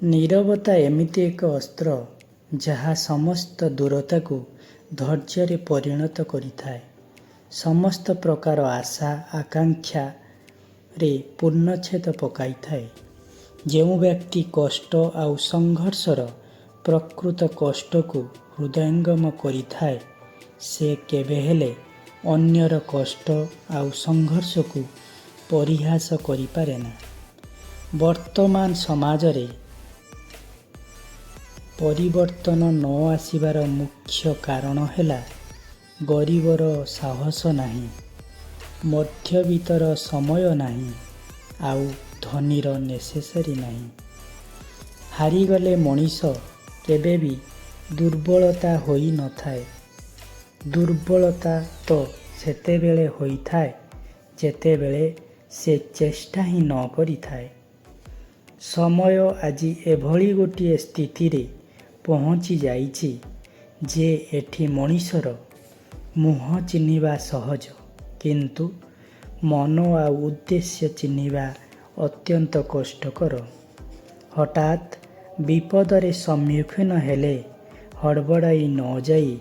ନୀରବତା ଏମିତି ଏକ ଅସ୍ତ୍ର ଯାହା ସମସ୍ତ ଦୂରତାକୁ ଧୈର୍ଯ୍ୟରେ ପରିଣତ କରିଥାଏ। ସମସ୍ତ ପ୍ରକାର ଆଶା ଆକାଂକ୍ଷାରେ ପୂର୍ଣ୍ଣଚ୍ଛେଦ ପକାଇଥାଏ। ଯେଉଁ ବ୍ୟକ୍ତି କଷ୍ଟ ଆଉ ସଂଘର୍ଷର ପ୍ରକୃତ କଷ୍ଟକୁ ହୃଦୟଙ୍ଗମ କରିଥାଏ, ସେ କେବେହେଲେ ଅନ୍ୟର କଷ୍ଟ ଆଉ ସଂଘର୍ଷକୁ ପରିହାସ କରିପାରେନା। ବର୍ତ୍ତମାନ ସମାଜରେ ପରିବର୍ତ୍ତନ ନ ଆସିବାର ମୁଖ୍ୟ କାରଣ ହେଲା ଗରିବର ସାହସ ନାହିଁ, ମଧ୍ୟବିତ୍ତର ସମୟ ନାହିଁ, ଆଉ ଧନୀର ନେସେସରୀ ନାହିଁ। ହାରିଗଲେ ମଣିଷ କେବେ ବି ଦୁର୍ବଳତା ହୋଇନଥାଏ। ଦୁର୍ବଳତା ତ ସେତେବେଳେ ହୋଇଥାଏ ଯେତେବେଳେ ସେ ଚେଷ୍ଟା ହିଁ ନ କରିଥାଏ। ସମୟ ଆଜି ଏଭଳି ଗୋଟିଏ ସ୍ଥିତିରେ ପହଞ୍ଚି ଯାଇଛି ଯେ ଏଠି ମଣିଷର ମୁହଁ ଚିହ୍ନିବା ସହଜ, କିନ୍ତୁ ମନ ଆଉ ଉଦ୍ଦେଶ୍ୟ ଚିହ୍ନିବା ଅତ୍ୟନ୍ତ କଷ୍ଟକର। ହଠାତ୍ ବିପଦରେ ସମ୍ମୁଖୀନ ହେଲେ ହଡ଼ବଡ଼ାଇ ନ ଯାଇ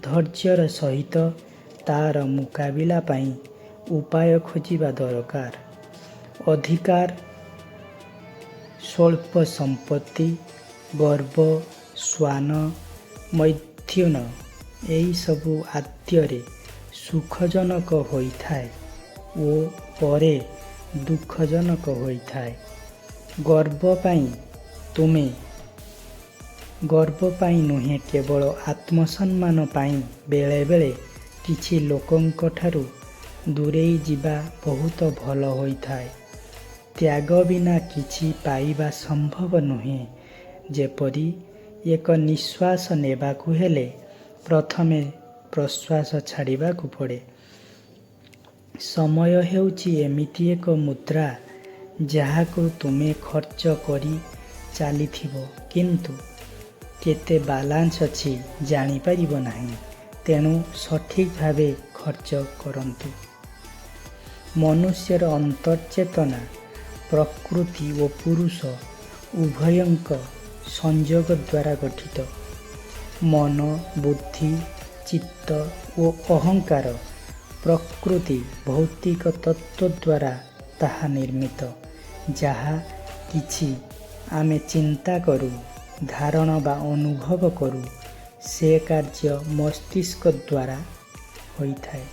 ଧୈର୍ଯ୍ୟର ସହିତ ତାର ମୁକାବିଲା ପାଇଁ ଉପାୟ ଖୋଜିବା ଦରକାର। ଅଧିକାର, ସ୍ୱଳ୍ପ ସମ୍ପତ୍ତି, ଗର୍ବ, ସ୍ୱାନ, ମୈଥୁନ ଏହିସବୁ ଆଦ୍ୟରେ ସୁଖଜନକ ହୋଇଥାଏ ଓ ପରେ ଦୁଃଖଜନକ ହୋଇଥାଏ। ଗର୍ବ ପାଇଁ ନୁହେଁ, କେବଳ ଆତ୍ମସମ୍ମାନ ପାଇଁ ବେଳେବେଳେ କିଛି ଲୋକଙ୍କଠାରୁ ଦୂରେଇ ଯିବା ବହୁତ ଭଲ ହୋଇଥାଏ। ତ୍ୟାଗ ବିନା କିଛି ପାଇବା ସମ୍ଭବ ନୁହେଁ। ଯେପରି ଏକ ନିଶ୍ୱାସ ନେବାକୁ ହେଲେ ପ୍ରଥମେ ପ୍ରଶ୍ୱାସ ଛାଡ଼ିବାକୁ ପଡ଼େ। ସମୟ ହେଉଛି ଏମିତି ଏକ ମୁଦ୍ରା ଯାହାକୁ ତୁମେ ଖର୍ଚ୍ଚ କରି ଚାଲିଥିବ, କିନ୍ତୁ କେତେ ବାଲାନ୍ସ ଅଛି ଜାଣିପାରିବ ନାହିଁ। ତେଣୁ ସଠିକ୍ ଭାବେ ଖର୍ଚ୍ଚ କରନ୍ତୁ। ମନୁଷ୍ୟର ଅନ୍ତର୍ଚେତନା ପ୍ରକୃତି ଓ ପୁରୁଷ ଉଭୟଙ୍କ ସଂଯୋଗ ଦ୍ୱାରା ଗଠିତ। ମନ, ବୁଦ୍ଧି, ଚିତ୍ତ ଓ ଅହଙ୍କାର ପ୍ରକୃତି ଭୌତିକ ତତ୍ତ୍ୱ ଦ୍ୱାରା ତାହା ନିର୍ମିତ। ଯାହା କିଛି ଆମେ ଚିନ୍ତା କରୁ, ଧାରଣା ବା ଅନୁଭବ କରୁ, ସେ କାର୍ଯ୍ୟ ମସ୍ତିଷ୍କ ଦ୍ୱାରା ହୋଇଥାଏ।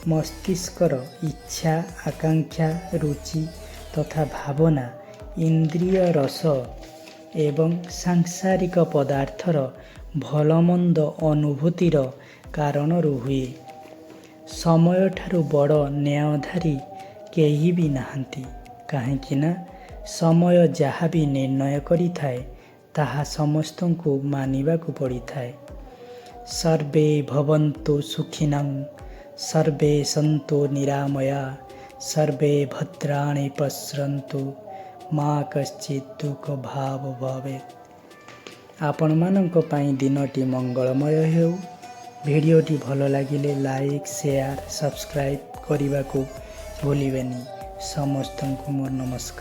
ମସ୍ତିଷ୍କର ଇଚ୍ଛା, ଆକାଂକ୍ଷା, ରୁଚି ତଥା ଭାବନା ଇନ୍ଦ୍ରିୟ ରସ ଏବଂ ସାଂସାରିକ ପଦାର୍ଥର ଭଲମନ୍ଦ ଅନୁଭୂତିର କାରଣରୁ ହୁଏ। ସମୟଠାରୁ ବଡ଼ ନ୍ୟାୟଧାରୀ କେହି ବି ନାହାନ୍ତି, କାହିଁକି ନା ସମୟ ଯାହା ବି ନିର୍ଣ୍ଣୟ କରିଥାଏ ତାହା ସମସ୍ତଙ୍କୁ ମାନିବାକୁ ପଡ଼ିଥାଏ। ସର୍ବେ ଭବନ୍ତୁ ସୁଖିନଃ, ସର୍ବେ ସନ୍ତୁ ନିରାମୟା, ସର୍ବେ ଭଦ୍ରାଣି ପଶ୍ୟନ୍ତୁ, ମା କଶ୍ଚିତ୍ ଦୁଃଖ ଭାଗ୍ ଭବେତ୍। ଆପଣମାନଙ୍କ ପାଇଁ ଦିନଟି ମଙ୍ଗଳମୟ ହେଉ। ଭିଡ଼ିଓଟି ଭଲ ଲାଗିଲେ ଲାଇକ୍, ସେୟାର, ସବସ୍କ୍ରାଇବ୍ କରିବାକୁ ଭୁଲିବେନି। ସମସ୍ତଙ୍କୁ ମୋର ନମସ୍କାର।